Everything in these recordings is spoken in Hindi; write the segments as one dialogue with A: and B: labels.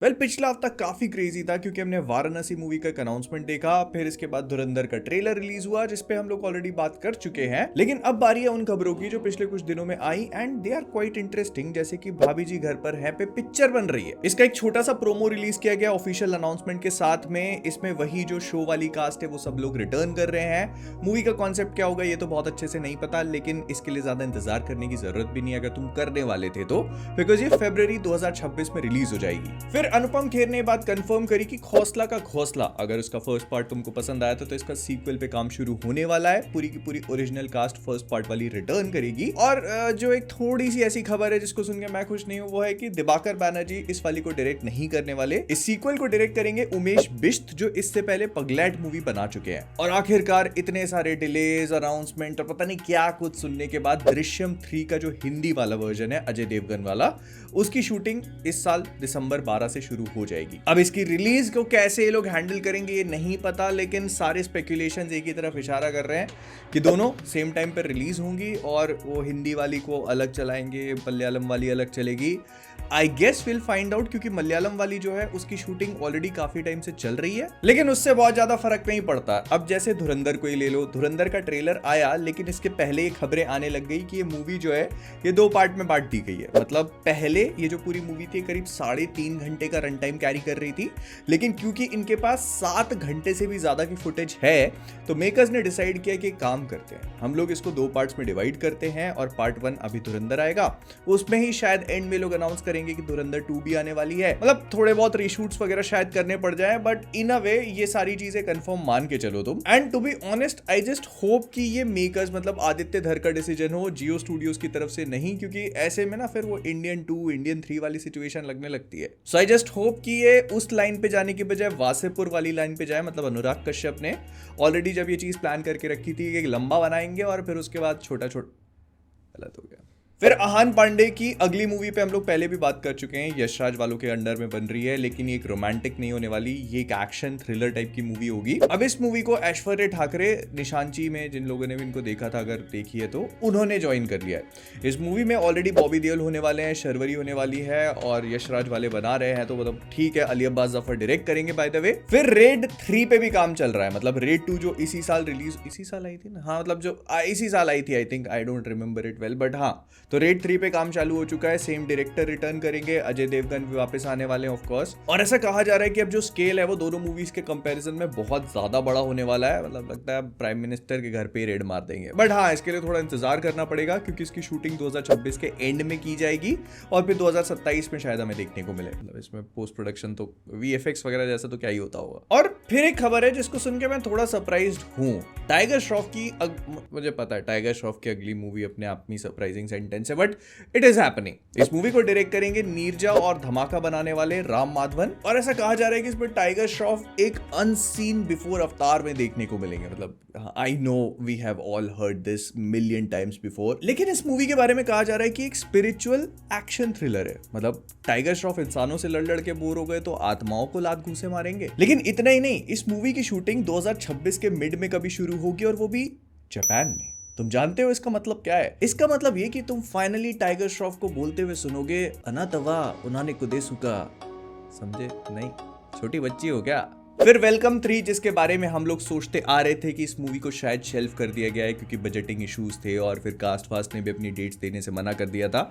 A: पिछला हफ्ता काफी क्रेजी था क्योंकि हमने वाराणसी मूवी का एक अनाउंसमेंट देखा। फिर इसके बाद धुरंधर का ट्रेलर रिलीज हुआ जिसपे हम लोग ऑलरेडी बात कर चुके हैं। लेकिन अब बारी है उन खबरों की जो पिछले कुछ दिनों में आई and they are quite interesting. जैसे कि भाभी जी घर पर है पे पिक्चर बन रही है। इसका एक छोटा सा प्रोमो रिलीज किया गया ऑफिशियल अनाउंसमेंट के साथ में। इसमें वही जो शो वाली कास्ट है वो सब लोग रिटर्न कर रहे हैं। मूवी का कॉन्सेप्ट क्या होगा ये तो बहुत अच्छे से नहीं पता, लेकिन इसके लिए ज्यादा इंतजार करने की जरूरत भी नहीं अगर तुम करने वाले थे तो, बिकॉज ये फरवरी 2026 में रिलीज हो जाएगी। फिर अनुपम खेर ने बात कंफर्म करी कि खौसला का घोंसला, अगर उसका फर्स्ट पार्ट तुमको पसंद आया था तो इसका सीक्वल पे काम शुरू होने वाला है। पूरी की पूरी ओरिजिनल कास्ट फर्स्ट पार्ट वाली रिटर्न करेगी। और जो एक थोड़ी सी ऐसी खबर है जिसको सुन के मैं खुश नहीं हूं वो है कि दिबाकर बैनर्जी इस वाली को डायरेक्ट नहीं करने वाले। इस सीक्वल को डायरेक्ट करेंगे उमेश बिश्त, जो इससे पहले पगलैट मूवी बना चुके हैं। और आखिरकार इतने सारे डिलेज, अनाउंसमेंट और पता नहीं क्या कुछ सुनने के बाद दृश्यम 3 का जो हिंदी वाला वर्जन है अजय देवगन वाला, उसकी शूटिंग इस साल दिसंबर 12 से शुरू हो जाएगी। अब इसकी रिलीज को कैसे ये लोग हैंडल करेंगे ये नहीं पता, लेकिन सारे स्पेकुलेशंस एक ही तरफ इशारा कर रहे हैं कि दोनों सेम टाइम पर रिलीज होंगी और वो हिंदी वाली को अलग चलाएंगे, मलयालम वाली अलग चलेगी। I guess will find out, क्योंकि मलयालम वाली जो है उसकी शूटिंग ऑलरेडी काफी टाइम से चल रही है, लेकिन उससे बहुत ज्यादा फर्क नहीं पड़ता। अब जैसे धुरंधर को ही ले लो, धुरंधर का ट्रेलर आया लेकिन इसके पहले ये खबरें आने लग गई कि ये मूवी जो है ये 2 पार्ट में बांट दी गई है। मतलब पहले ये जो पूरी मूवी थी करीब 3.5 घंटे का रन टाइम कैरी कर रही थी, लेकिन क्योंकि इनके पास 7 घंटे से भी ज्यादा की फुटेज है तो मेकर्स ने डिसाइड किया कि काम करते हैं, हम लोग इसको 2 पार्ट्स में डिवाइड करते हैं और पार्ट 1 अभी धुरंधर आएगा, उसमें ही शायद एंड में लोग अनाउंस करेंगे कि धुरंधर 2 भी आने वाली है। मतलब थोड़े बहुत रीशूट्स वगैरह शायद करने पड़ जाए, बट इन अ वे ये सारी चीजें कंफर्म मान के चलो तुम। And to be honest I just hope कि ये मेकर्स मतलब आदित्य धर का डिसीजन हो, जियो स्टूडियोज की तरफ से नहीं, क्योंकि ऐसे में ना फिर वो इंडियन 2 इंडियन 3 वाली सिचुएशन लगने लगती है। सो आई जस्ट होप कि ये उस लाइन पे जाने की बजाय वासेपुर वाली लाइन पे जाए। मतलब अनुराग कश्यप ने ऑलरेडी जब ये चीज प्लान करके रखी थी कि लंबा बनाएंगे और फिर उसके बाद छोटा छोटा, गलत हो गया। फिर आहान पांडे की अगली मूवी पे हम लोग पहले भी बात कर चुके हैं, यशराज वालों के अंडर में बन रही है, लेकिन ये एक रोमांटिक नहीं होने वाली, ये एक एक्शन थ्रिलर टाइप की मूवी होगी। अब इस मूवी को ऐश्वर्या ठाकरे, निशांची में जिन लोगों ने भी इनको देखा था अगर देखी है तो, उन्होंने ज्वाइन कर लिया है। इस मूवी में ऑलरेडी बॉबी देओल होने वाले हैं, शर्वरी होने वाली है और यशराज वाले बना रहे हैं, तो मतलब ठीक है। अली अब्बास जफर डायरेक्ट करेंगे बाय द वे। फिर रेड 3 पे भी काम चल रहा है। मतलब रेड 2 जो इसी साल आई थी ना, हाँ मतलब जो इसी साल आई थी, I think, I don't remember it well, but हाँ, तो रेड 3 पे काम चालू हो चुका है। सेम डायरेक्टर रिटर्न करेंगे, अजय देवगन भी वापस आने वाले हैं ऑफ कोर्स। और ऐसा कहा जा रहा है कि अब जो स्केल है वो दोनों मूवीज के कंपैरिजन में बहुत ज्यादा बड़ा होने वाला है। मतलब लगता है प्राइम मिनिस्टर के घर पे रेड मार देंगे, बट हाँ इसके लिए थोड़ा इंतजार करना पड़ेगा क्योंकि इसकी शूटिंग 2026 के एंड में की जाएगी और फिर 2027 में शायद हमें देखने को मिले। मतलब इसमें पोस्ट प्रोडक्शन तो VFX वगैरह जैसा तो क्या ही होता होगा। और फिर एक खबर है जिसको सुन के मैं थोड़ा सरप्राइज्ड हूँ। टाइगर श्रॉफ की मुझे पता है टाइगर श्रॉफ की अगली मूवी अपने आप में सरप्राइजिंग सेंटेंस है, बट इट इज हैपनिंग। इस मूवी को डायरेक्ट करेंगे नीरजा और धमाका बनाने वाले राम माधवन। और ऐसा कहा जा रहा है कि इसमें टाइगर श्रॉफ एक अनसीन बिफोर अवतार में देखने को मिलेंगे। मतलब I know we have all heard this million times before, लेकिन इस मूवी के बारे में कहा जा रहा है कि एक स्पिरिचुअल एक्शन थ्रिलर है। मतलब टाइगर श्रॉफ इंसानों से लड़ के बोर हो गए तो आत्माओं को लात घूसे मारेंगे। लेकिन इतना ही नहीं, इस मूवी की शूटिंग 2026 के मिड में कभी शुरू होगी और वो भी जापान में। तुम जानते हो इसका मतलब क्या है? इसका मतलब ये कि तुम फाइनली टाइगर श्रॉफ को बोलते हुए सुनोगे, अनातवा उन्होंने कुदेसुका। समझे नहीं? छोटी बच्ची हो क्या? फिर वेलकम 3, जिसके बारे में हम लोग सोचते आ रहे थे कि इस मूवी को शायद शेल्फ कर दिया गया है क्योंकि बजटिंग इश्यूज थे और फिर कास्ट वास्ट ने भी अपनी डेट्स देने से मना कर दिया था,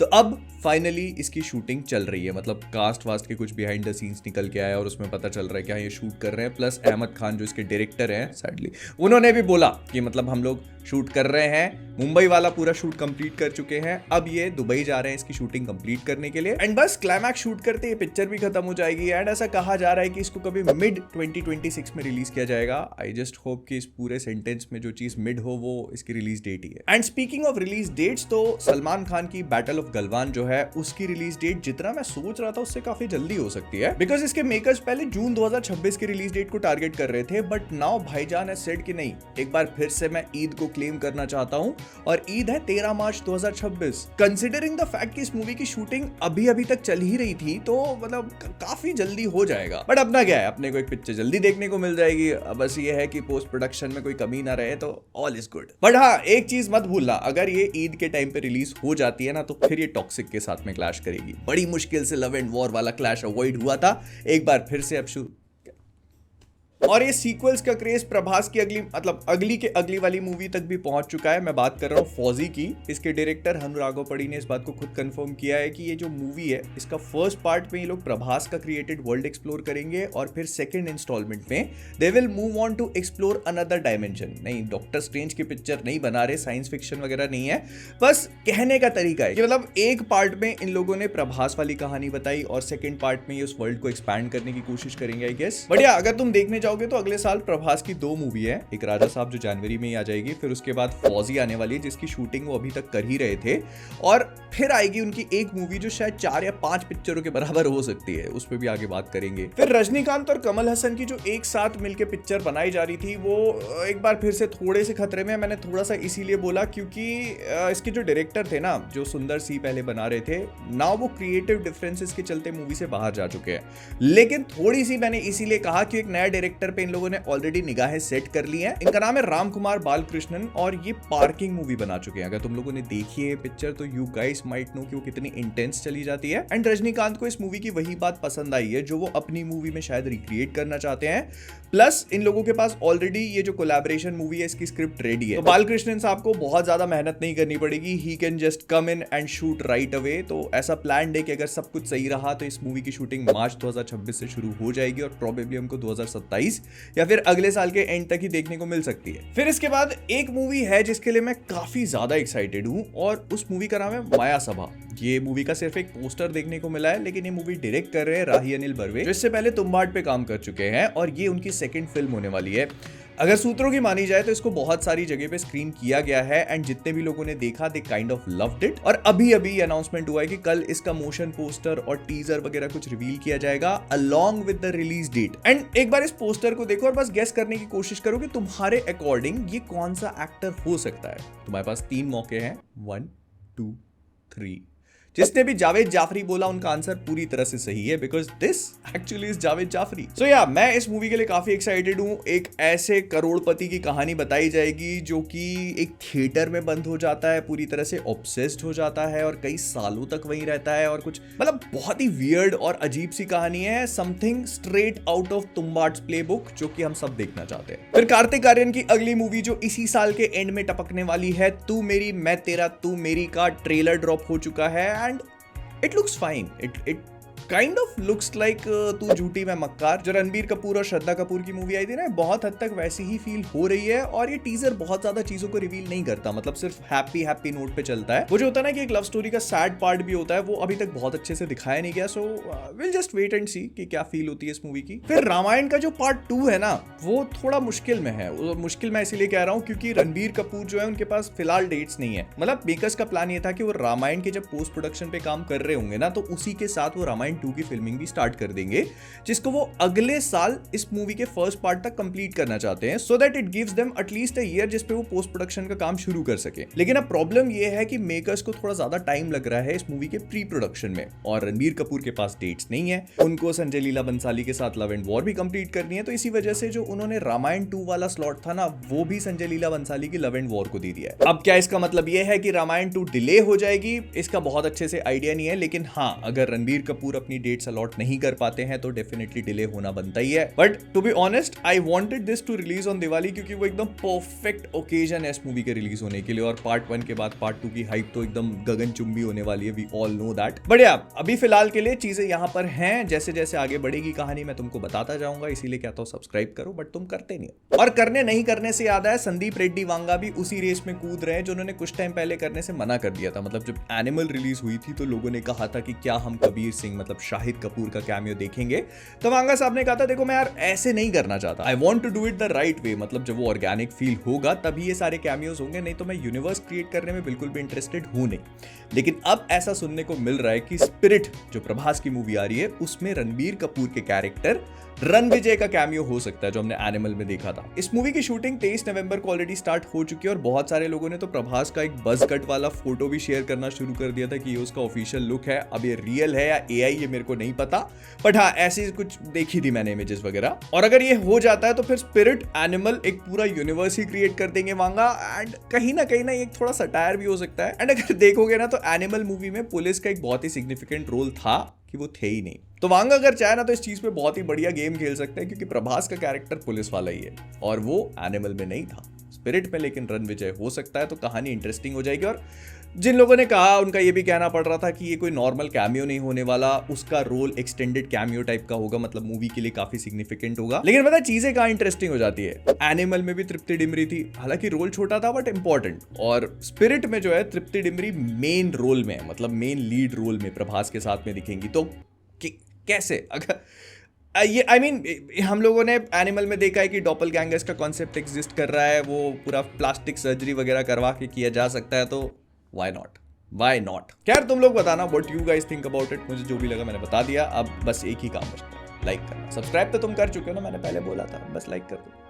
A: तो अब फाइनली इसकी शूटिंग चल रही है। मतलब कास्ट वास्ट के कुछ बिहाइंड द सीन्स निकल के आया और उसमें पता चल रहा है कि हाँ ये शूट कर रहे हैं। प्लस अहमद खान जो इसके डायरेक्टर हैं, सैडली उन्होंने भी बोला कि मतलब हम लोग शूट कर रहे हैं। मुंबई वाला पूरा शूट कंप्लीट कर चुके हैं, अब ये दुबई जा रहे हैं इसकी शूटिंग कंप्लीट करने के लिए। एंड बस क्लाइमैक्स शूट करते ये पिक्चर भी खत्म हो जाएगी। एंड ऐसा कहा जा रहा है कि इसको कभी मिड 2026 में रिलीज किया जाएगा। आई जस्ट होप कि इस पूरे सेंटेंस में जो चीज मिड हो वो इसकी रिलीज डेट ही है। And speaking of release dates, तो सलमान खान की बैटल ऑफ गलवान जो है उसकी रिलीज डेट जितना मैं सोच रहा था उससे काफी जल्दी हो सकती है, बिकॉज इसके मेकर्स पहले जून 2026 की रिलीज डेट को टारगेट कर रहे थे, बट नाउ भाईजान हैज सेड कि नहीं, एक बार फिर से मैं ईद को क्लेम करना चाहता हूं और ईद है 13 मार्च 2026। कंसिडरिंग द फैक्ट कि इस मूवी की शूटिंग अभी तक चल ही रही थी तो मतलब काफी जल्दी हो जाएगा। बट अपना क्या है, अपने को एक पिक्चर जल्दी देखने को मिल जाएगी। बस ये है कि पोस्ट प्रोडक्शन में कोई कमी ना रहे तो ऑल इज गुड। बट हाँ, एक चीज मत भूलना, अगर ये ईद के टाइम पे रिलीज हो जाती है ना तो फिर ये टॉक्सिक के साथ में क्लैश करेगी। बड़ी मुश्किल से लव एंड वॉर वाला क्लैश अवॉइड हुआ था, एक बार फिर से अब शुरू। और ये सीक्वल्स का क्रेज प्रभास की अगली वाली मूवी तक भी पहुंच चुका है। मैं बात कर रहा हूँ फौजी की। इसके डायरेक्टर अनुराग पड़ी ने इस बात को खुद कंफर्म किया है कि ये जो मूवी है इसका फर्स्ट पार्ट में ये लोग प्रभास का क्रिएटेड वर्ल्ड एक्सप्लोर करेंगे और फिर सेकंड इंस्टॉलमेंट में they will move on to explore another dimension. नहीं, डॉक्टर स्ट्रेंज की पिक्चर नहीं बना रहे, साइंस फिक्शन वगैरह नहीं है, बस कहने का तरीका है कि मतलब एक पार्ट में इन लोगों ने प्रभास वाली कहानी बताई और सेकेंड पार्ट में ये उस वर्ल्ड को एक्सपैंड करने की कोशिश करेंगे आई गेस। बढ़िया, अगर तुम देखने जाओगे तो अगले साल प्रभास की 2 मूवी है, एक राजा साहब जो जनवरी में ही आ जाएगी, फिर उसके बाद फौजी आने वाली है जिसकी शूटिंग वो अभी तक कर ही रहे थे, और फिर आएगी उनकी एक मूवी जो शायद 4 या 5 पिक्चरों के बराबर हो सकती है, उस पर भी आगे बात करेंगे। फिर रजनीकांत और कमल हसन की जो एक साथ मिलकर पिक्चर बनाई जा रही थी वो एक बार फिर से थोड़े से खतरे में। मैंने थोड़ा सा इसीलिए बोला क्योंकि इसके जो डायरेक्टर थे ना, जो सुंदर सी पहले बना रहे थे ना, वो क्रिएटिव डिफरेंसेस के चलते मूवी से बाहर जा चुके हैं। लेकिन थोड़ी सी मैंने इसीलिए कहा कि एक नया डायरेक्टर पे इन लोगों ने ऑलरेडी निगाहें सेट कर ली हैं। इनका नाम है रामकुमार बालकृष्णन और ये पार्किंग मूवी बना चुके हैं। अगर तुम लोगों ने देखी है पिक्चर तो यू गाइस माइट नो कि वो कितनी इंटेंस चली जाती है। एंड रजनीकांत को इस मूवी की वही बात पसंद आई है जो वो अपनी मूवी में शायद रिक्रिएट करना चाहते हैं। प्लस इन लोगों के पास ऑलरेडी ये जो कोलैबोरेशन मूवी है इसकी स्क्रिप्ट रेडी है, तो बालकृष्णन साहब को बहुत ज्यादा मेहनत नहीं करनी पड़ेगी। He can just come in and shoot right away. तो ऐसा प्लान है कि अगर सब कुछ सही रहा तो इस मूवी की शूटिंग मार्च 2026 से शुरू हो जाएगी और प्रोबेबली हमको 2027 या फिर अगले साल के एंड तक ही देखने को मिल सकती है। फिर इसके बाद एक मूवी है जिसके लिए मैं काफी ज्यादा एक्साइटेड हूं और उस मूवी का नाम है माया सभा। ये मूवी का सिर्फ एक पोस्टर देखने को मिला है, लेकिन ये मूवी डायरेक्ट कर रहे हैं राही अनिल बर्वे, जो इससे पहले तुम्बाड़ पे काम कर चुके हैं और ये उनकी सेकंड फिल्म होने वाली है। अगर सूत्रों की मानी जाए तो इसको बहुत सारी जगह पे स्क्रीन किया गया है एंड जितने भी लोगों ने देखा they kind of loved it. और अभी अनाउंसमेंट हुआ है कि कल इसका मोशन पोस्टर और टीजर वगैरह कुछ रिवील किया जाएगा along with the release date. And एक बार इस पोस्टर को देखो और बस गेस करने की कोशिश करो कि तुम्हारे अकॉर्डिंग ये कौन सा एक्टर हो सकता है। तुम्हारे पास 3 मौके हैं, 1 2 3। जिसने भी जावेद जाफरी बोला उनका आंसर पूरी तरह से सही है, because this actually is Javed Jaffrey. So yeah मैं इस मूवी के लिए काफी एक्साइटेड हूं। एक ऐसे करोड़पति की कहानी बताई जाएगी जो कि एक थिएटर में बंद हो जाता है, पूरी तरह से ऑब्सेस्ड हो जाता है और कई सालों तक वहीं रहता है और कुछ मतलब बहुत ही वियर्ड और अजीब सी कहानी है। Something straight out of Tumbbad's playbook, जो कि हम सब देखना चाहते हैं। फिर कार्तिक आर्यन की अगली मूवी जो इसी साल के एंड में टपकने वाली है, तू मेरी मैं तेरा तू मेरी का ट्रेलर ड्रॉप हो चुका है and it looks fine. It kind of looks like तू झूठी मैं मक्कार, जो रणबीर कपूर और श्रद्धा कपूर की मूवी आई थी ना, बहुत हद तक वैसी ही फील हो रही है। और ये टीजर बहुत ज्यादा चीजों को रिवील नहीं करता, मतलब सिर्फ हैप्पी नोट पे चलता है। वो जो होता है ना कि एक लव स्टोरी का सैड पार्ट भी होता है, वो अभी तक बहुत अच्छे से दिखाया नहीं गया। So will just wait and see कि क्या फील होती है इस मूवी की। फिर रामायण का जो पार्ट 2 है ना, वो थोड़ा मुश्किल में है। मुश्किल मैं इसीलिए कह रहा हूँ क्योंकि रणबीर कपूर जो है उनके पास फिलहाल डेट्स नहीं है। मतलब मेकर्स का प्लान ये था कि वो रामायण के जब पोस्ट प्रोडक्शन पे काम कर रहे होंगे ना, तो उसी के साथ वो रामायण 2 की फिल्मिंग भी स्टार्ट कर देंगे, जिसको वो अगले साल इस मूवी के फर्स्ट पार्ट तक कंप्लीट करना चाहते हैं, so that it gives them at least a year जिस पे वो पोस्ट प्रोडक्शन का काम शुरू कर सके। लेकिन अब प्रॉब्लम ये है कि मेकर्स को थोड़ा ज्यादा टाइम लग रहा है इस मूवी के प्री प्रोडक्शन में, और रणबीर कपूर के पास डेट्स नहीं है। उनको संजय लीला बंसाली के साथ लव एंड वॉर भी कंप्लीट करनी है, तो इसी वजह से जो उन्होंने रामायण 2 वाला स्लॉट था ना, वो भी संजय लीला बंसाली की लव एंड वॉर को दे दिया है। अब क्या इसका मतलब ये है कि रामायण 2 डिले हो जाएगी? इसका बहुत अच्छे से आइडिया नहीं है, लेकिन हाँ, अगर रणबीर कपूर अपनी डेट्स अलॉट नहीं कर पाते हैं तो डेफिनेटली डिले होना बनता ही है। But to be honest, I wanted this to release on Diwali, क्योंकि वो एकदम परफेक्ट ओकेजन है इस मूवी के रिलीज होने के लिए, और पार्ट 1 के बाद पार्ट 2 की हाइप तो एकदम गगनचुंबी होने वाली है, we all know that. But या अभी फिलहाल के लिए चीजें यहाँ पर हैं, जैसे जैसे आगे बढ़ेगी कहानी मैं तुमको बताता जाऊंगा, इसीलिए कहता हूँ सब्सक्राइब करो, बट तुम करते नहीं हो। और करने नहीं करने से याद है, संदीप रेड्डी वांगा भी उसी रेस में कूद रहे हैं जो उन्होंने कुछ टाइम पहले करने से मना कर दिया था। मतलब जब एनिमल रिलीज हुई थी तो लोगों ने कहा था कि क्या हम कबीर सिंह मतलब शाहिद कपूर का कैमियो देखेंगे, तो वांगा साहब ने कहा था देखो मैं यार ऐसे नहीं करना चाहता, I want to do it the right way. मतलब जब वो ऑर्गेनिक फील होगा तभी ये सारे कैमियोज होंगे, नहीं तो मैं यूनिवर्स क्रिएट करने में बिल्कुल भी इंटरेस्टेड हूं नहीं। लेकिन अब ऐसा सुनने को मिल रहा है कि स्पिरिट जो प्रभास की मूवी आ रही है उसमें रणबीर कपूर के कैरेक्टर रणविजय का कैमियो हो सकता है जो हमने एनिमल में देखा था। इस मूवी की शूटिंग 23 नवंबर को ऑलरेडी स्टार्ट हो चुकी है और बहुत सारे लोगों ने तो प्रभास का एक बज कट वाला फोटो भी शेयर करना शुरू कर दिया था कि ये उसका ऑफिशियल लुक है। अब ये रियल है या एआई ये मेरे को नहीं पता, बट हाँ ऐसी कुछ देखी थी मैंने इमेजेस वगैरह। और अगर ये हो जाता है तो फिर स्पिरिट एनिमल एक पूरा यूनिवर्स ही क्रिएट कर देंगे वांगा, एंड कहीं ना एक थोड़ा सटायर भी हो सकता है। एंड अगर देखोगे ना तो एनिमल मूवी में पुलिस का एक बहुत ही सिग्निफिकेंट रोल था कि वो थे ही नहीं। तो वांगा अगर चाहे ना तो इस चीज पे बहुत ही बढ़िया गेम खेल सकते हैं, क्योंकि प्रभास का कैरेक्टर पुलिस वाला ही है और वो एनिमल में नहीं था, स्पिरिट में लेकिन रणविजय हो सकता है। तो कहानी इंटरेस्टिंग हो जाएगी। और जिन लोगों ने कहा उनका ये भी कहना पड़ रहा था कि ये कोई नॉर्मल कैमियो नहीं होने वाला, उसका रोल एक्सटेंडेड कैमियो टाइप का होगा, मतलब मूवी के लिए काफी सिग्निफिकेंट होगा। लेकिन पता चीजें कहाँ इंटरेस्टिंग हो जाती है, एनिमल में भी तृप्ति डिमरी थी, हालांकि रोल छोटा था बट इंपॉर्टेंट, और स्पिरिट में जो है तृप्ति डिमरी मेन रोल में, मतलब मेन लीड रोल में प्रभास के साथ में दिखेंगी। तो कैसे अगर ये हम लोगों ने एनिमल में देखा है कि डॉपलगैंगर्स का कॉन्सेप्ट एग्जिस्ट कर रहा है, वो पूरा प्लास्टिक सर्जरी वगैरह करवा के किया जा सकता है, तो वाई नॉट। खैर तुम लोग बताना what you guys think about it. मुझे जो भी लगा मैंने बता दिया। अब बस एक ही काम बचता है, लाइक करना। सब्सक्राइब तो तुम कर चुके हो ना, मैंने पहले बोला था, बस लाइक कर दो।